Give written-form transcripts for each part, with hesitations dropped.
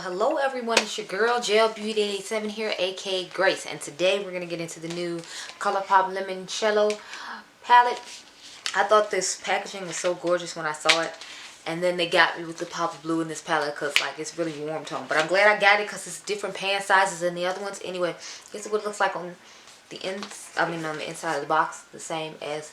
Hello everyone, it's your girl Gel Beauty 87 here, aka Grace, and today we're going to get into the new Colourpop Limoncello Palette. I thought this packaging was so gorgeous when I saw it, and then they got me with the pop of blue in this palette because like it's really warm tone, but I'm glad I got it because it's different pan sizes than the other ones. Anyway, this is what it looks like on the on the inside of the box, the same as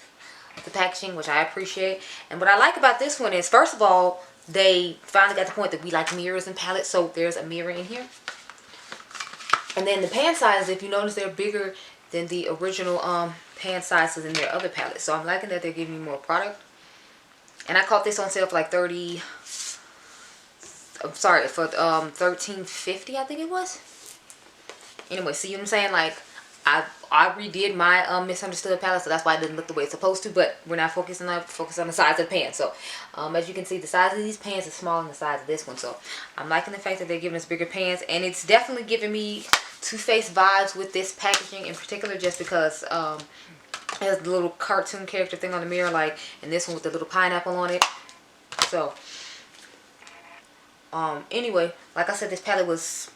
the packaging, which I appreciate. And what I like about this one is, first of all, they finally got the point that we like mirrors in palettes, so there's a mirror in here. And then the pan sizes, if you notice, they're bigger than the original pan sizes in their other palettes. So I'm liking that they're giving me more product. And I caught this on sale for like $13.50, I think it was. Anyway, see what I'm saying? Like, I redid my misunderstood palette, so that's why it didn't look the way it's supposed to. But we're not focusing on the size of the pan. So as you can see, the size of these pans is smaller than the size of this one. So I'm liking the fact that they're giving us bigger pans, and it's definitely giving me Too Faced vibes with this packaging in particular, just because it has the little cartoon character thing on the mirror, like, and this one with the little pineapple on it. So anyway, like I said, this palette was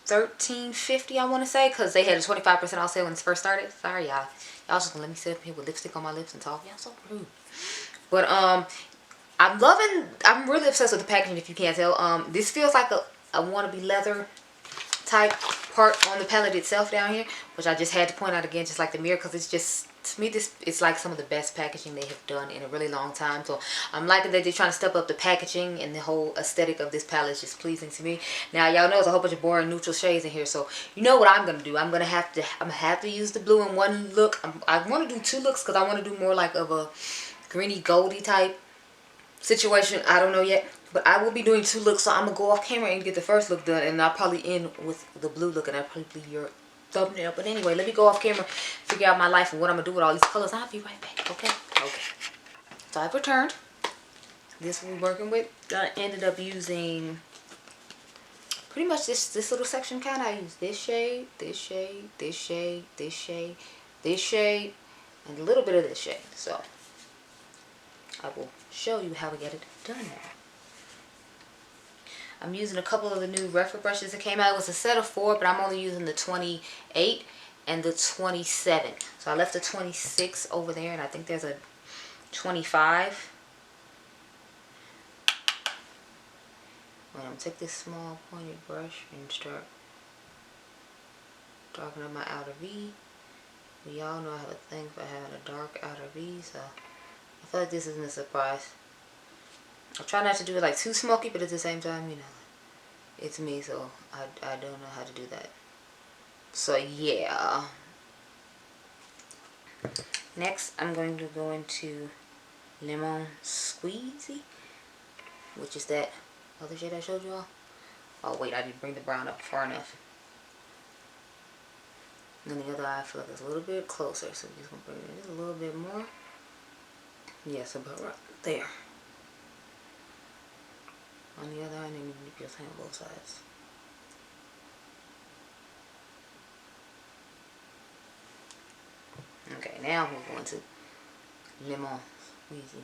$13.50, I want to say, because they had a 25% off sale when it first started. Sorry, y'all. Y'all just gonna let me sit up here with lipstick on my lips and talk. Y'all so rude. But I'm really obsessed with the packaging, if you can't tell. This feels like a wannabe leather type part on the palette itself down here, which I just had to point out again, just like the mirror, because it's just, to me, it's like some of the best packaging they have done in a really long time. So I'm liking that they're trying to step up the packaging, and the whole aesthetic of this palette is just pleasing to me. Now y'all know there's a whole bunch of boring neutral shades in here, so you know what I'm gonna do. I'm gonna have to use the blue in one look. I want to do two looks because I want to do more like of a greeny goldy type situation. I don't know yet, but I will be doing two looks, so I'm gonna go off camera and get the first look done, and I'll probably end with the blue look, and that'll probably be your thumbnail. But anyway, let me go off camera, figure out my life and what I'm gonna do with all these colors. I'll be right back. Okay. So I've returned. This we're working with. I ended up using pretty much this little section kind. I used this shade, this shade, this shade, this shade, this shade, and a little bit of this shade. So I will show you how we get it done now. I'm using a couple of the new reference brushes that came out. It was a set of 4, but I'm only using the 28 and the 27. So I left the 26 over there, and I think there's a 25. I'm going to take this small pointed brush and start darkening up my outer V. We all know I have a thing for having a dark outer V, so I feel like this isn't a surprise. I try not to do it like too smoky, but at the same time, you know, it's me, so I don't know how to do that. So yeah. Next, I'm going to go into Lemon Squeezy, which is that other shade I showed you all. Oh wait, I didn't bring the brown up far enough. And then the other eye, I feel like it's a little bit closer, so I'm just going to bring it just a little bit more. Yes, about right there. On the other eye, and then you can just hang on both sides. Okay, now we're going to Lemon Squeezy.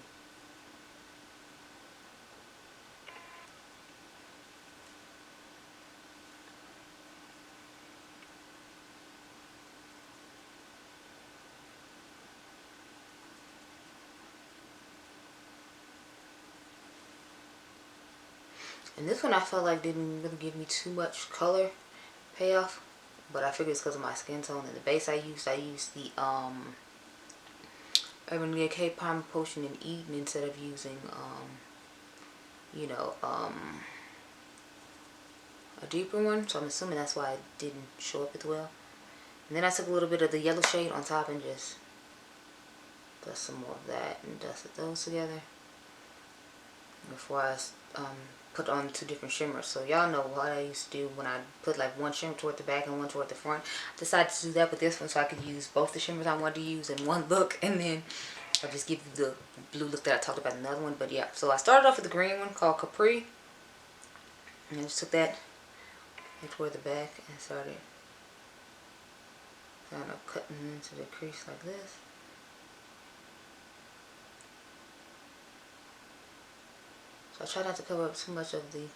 And this one I felt like didn't really give me too much color payoff, but I figured it's because of my skin tone. And the base I used the Urban Decay Primer Potion in Eden instead of using you know, a deeper one. So I'm assuming that's why it didn't show up as well. And then I took a little bit of the yellow shade on top and just dust some more of that and dusted those together before I put on 2 different shimmers. So y'all know what I used to do when I put like one shimmer toward the back and one toward the front. I decided to do that with this one so I could use both the shimmers I wanted to use in one look, and then I'll just give you the blue look that I talked about in another one. But yeah, so I started off with the green one called Capri, and I just took that toward the back and started kind of cutting into the crease like this. So I try not to cover up too much of the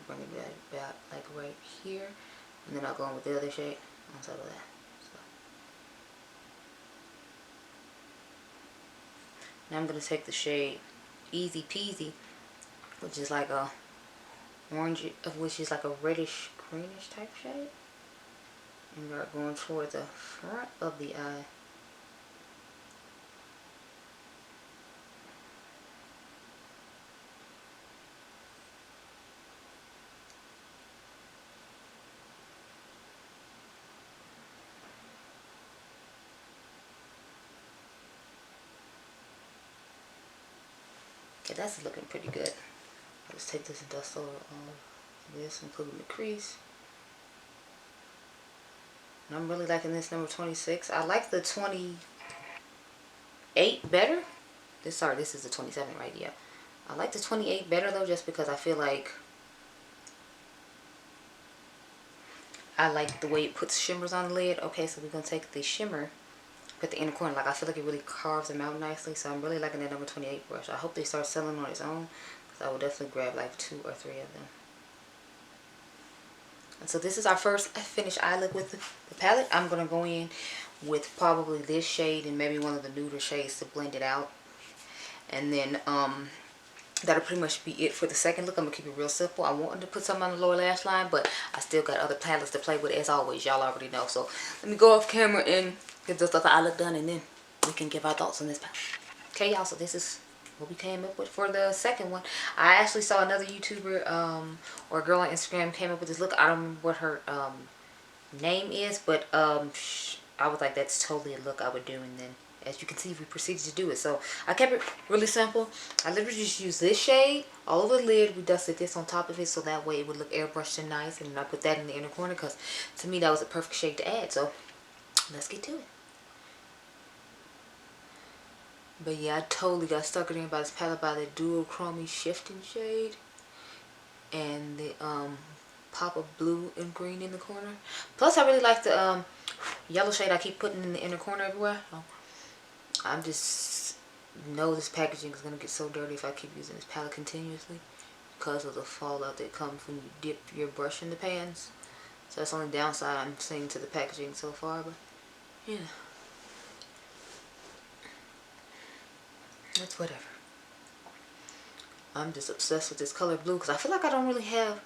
bring it back like right here. And then I'll go in with the other shade on top of that. So. Now I'm going to take the shade Easy Peasy, which is like a orange, which is like a reddish greenish type shade. And we're going toward the front of the eye. Okay, that's looking pretty good. Let's take this and dust over this, including the crease. And I'm really liking this number 26. I like the 28 better. This is the 27 right here. I like the 28 better though, just because I feel like I like the way it puts shimmers on the lid. Okay, so we're gonna take the shimmer, put the inner corner. Like I feel like it really carves them out nicely. So I'm really liking that number 28 brush. I hope they start selling on its own, because I will definitely grab like 2 or 3 of them. And so this is our first finished eye look with the palette. I'm going to go in with probably this shade and maybe one of the nuder shades to blend it out. And then that'll pretty much be it for the second look. I'm going to keep it real simple. I wanted to put something on the lower lash line, but I still got other palettes to play with as always. Y'all already know. So let me go off camera and get this other eye look done, and then we can give our thoughts on this palette. Okay, y'all, so this is what we came up with for the second one. I actually saw another YouTuber or a girl on Instagram came up with this look. I don't remember what her name is, but I was like, that's totally a look I would do. And then as you can see, we proceeded to do it. So I kept it really simple. I literally just used this shade all over the lid. We dusted this on top of it so that way it would look airbrushed and nice. And I put that in the inner corner because to me that was a perfect shade to add. So let's get to it. But yeah, I totally got stuck in by this palette by the duochrome shifting shade and the pop of blue and green in the corner. Plus I really like the yellow shade I keep putting in the inner corner everywhere. I'm just know this packaging is gonna get so dirty if I keep using this palette continuously because of the fallout that comes when you dip your brush in the pans. So that's the only downside I'm seeing to the packaging so far, but yeah. It's whatever. I'm just obsessed with this color blue because I feel like I don't really have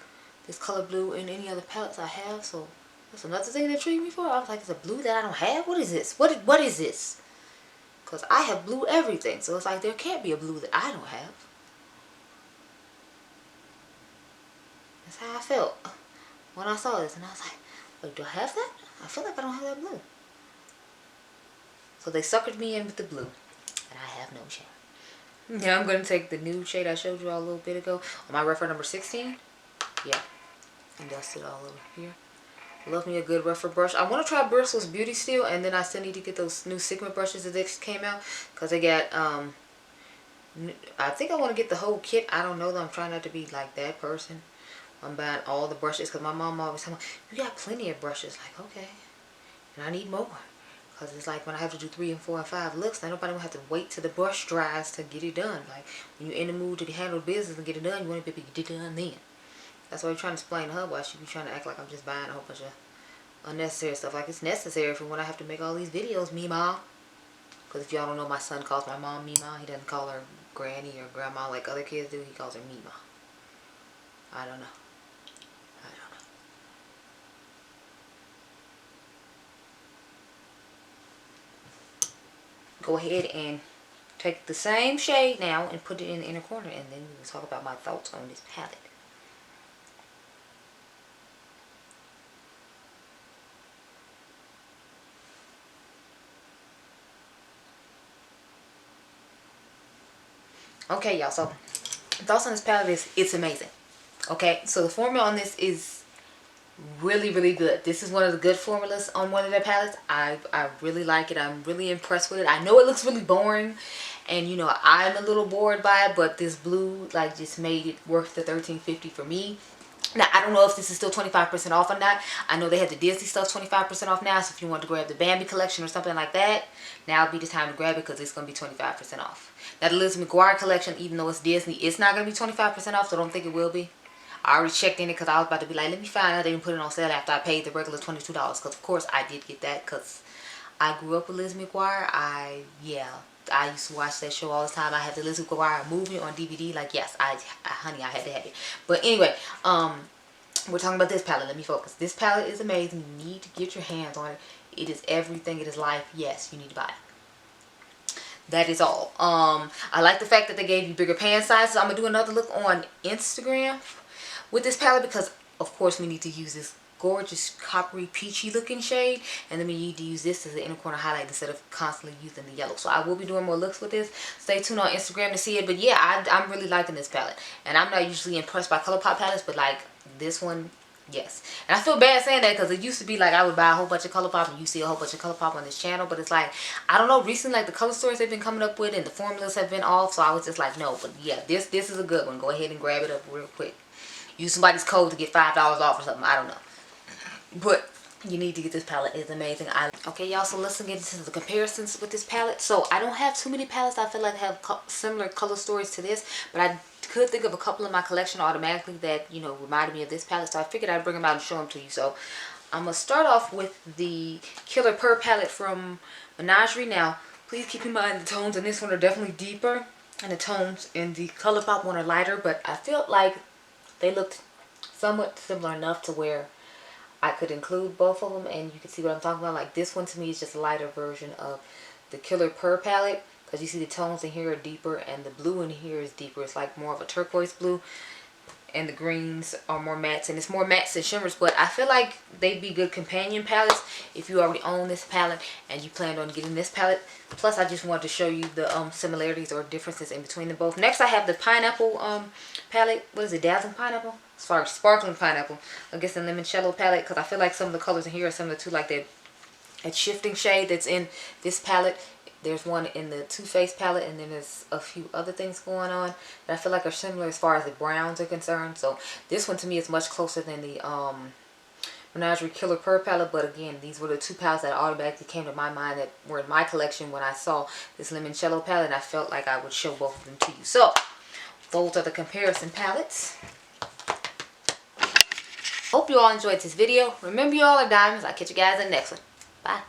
this color blue in any other palettes I have. So that's another thing that intrigued me for. I was like, it's a blue that I don't have? What is this? What is this? Because I have blue everything. So it's like there can't be a blue that I don't have. That's how I felt when I saw this. And I was like, wait, do I have that? I feel like I don't have that blue. So they suckered me in with the blue. And I have no shame. Yeah, I'm going to take the nude shade I showed you all a little bit ago on my rougher number 16. Yeah, and dust it all over here. Love me a good rougher brush. I want to try Bristol's Beauty still, and then I still need to get those new Sigma brushes that they came out. Because they got, I think I want to get the whole kit. I don't know though. I'm trying not to be like that person. I'm buying all the brushes because my mom always tells me, you got plenty of brushes. Like, okay. And I need more. Because it's like when I have to do 3 and 4 and 5 looks, then nobody will have to wait till the brush dries to get it done. Like when you're in the mood to handle business and get it done, you want to be able to get it done then. That's why I'm trying to explain to her why she be trying to act like I'm just buying a whole bunch of unnecessary stuff. Like it's necessary for when I have to make all these videos, Mima. Because if y'all don't know, my son calls my mom Mima. He doesn't call her Granny or Grandma like other kids do. He calls her Mima. I don't know. Go ahead and take the same shade now and put it in the inner corner, and then we will talk about my thoughts on this palette. Okay, y'all, so thoughts on this palette is it's amazing. Okay, so the formula on this is really good. This is one of the good formulas on one of their palettes. I really like it. I'm really impressed with it. I know it looks really boring, and you know I'm a little bored by it, but this blue like just made it worth the $13.50 for me. Now I don't know if this is still 25% off or not. I know they have the Disney stuff 25% off now, so if you want to grab the Bambi collection or something like that, now would be the time to grab it because it's going to be 25% off. Now the Liz McGuire collection, even though it's Disney, it's not going to be 25% off, so don't think it will be. I already checked in it because I was about to be like, let me find out they didn't put it on sale after I paid the regular $22. Because of course I did get that because I grew up with Liz McGuire. I used to watch that show all the time. I had the Liz McGuire movie on DVD. Like, yes, honey, I had to have it. But anyway, we're talking about this palette. Let me focus. This palette is amazing. You need to get your hands on it. It is everything. It is life. Yes, you need to buy it. That is all. I like the fact that they gave you bigger pan sizes. I'm going to do another look on Instagram with this palette because, of course, we need to use this gorgeous coppery peachy looking shade, and then we need to use this as the inner corner highlight instead of constantly using the yellow. So I will be doing more looks with this. Stay tuned on Instagram to see it. But yeah, I'm really liking this palette, and I'm not usually impressed by Colourpop palettes, but like this one, yes. And I feel bad saying that because it used to be like I would buy a whole bunch of Colourpop and you see a whole bunch of Colourpop on this channel, but it's like, I don't know, recently like the color stories they've been coming up with and the formulas have been off, so I was just like, no. But yeah, this is a good one. Go ahead and grab it up real quick. Use somebody's code to get $5 off or something. I don't know. But you need to get this palette. It's amazing. Okay, y'all, so let's get into the comparisons with this palette. So I don't have too many palettes I feel like have similar color stories to this, but I could think of a couple in my collection automatically that, you know, reminded me of this palette. So I figured I'd bring them out and show them to you. So I'm going to start off with the Killer Purr palette from Menagerie. Now, please keep in mind the tones in this one are definitely deeper, and the tones in the Colourpop one are lighter, but I felt like they looked somewhat similar enough to where I could include both of them, and you can see what I'm talking about. Like, this one to me is just a lighter version of the Killer Purr palette, because you see the tones in here are deeper and the blue in here is deeper. It's like more of a turquoise blue, and the greens are more mattes, and it's more mattes and shimmers. But I feel like they'd be good companion palettes if you already own this palette and you planned on getting this palette. Plus, I just wanted to show you the similarities or differences in between them both. Next, I have the pineapple palette. What is it? Dazzling Pineapple? Sorry, Sparkling Pineapple. I guess the Limoncello palette, because I feel like some of the colors in here are similar to like that shifting shade that's in this palette. There's one in the Too Faced palette, and then there's a few other things going on that I feel like are similar as far as the browns are concerned. So this one to me is much closer than the Menagerie Killer Purr palette. But again, these were the two palettes that automatically came to my mind that were in my collection when I saw this Limoncello palette, and I felt like I would show both of them to you. So those are the comparison palettes. Hope you all enjoyed this video. Remember, you all are diamonds. I'll catch you guys in the next one. Bye.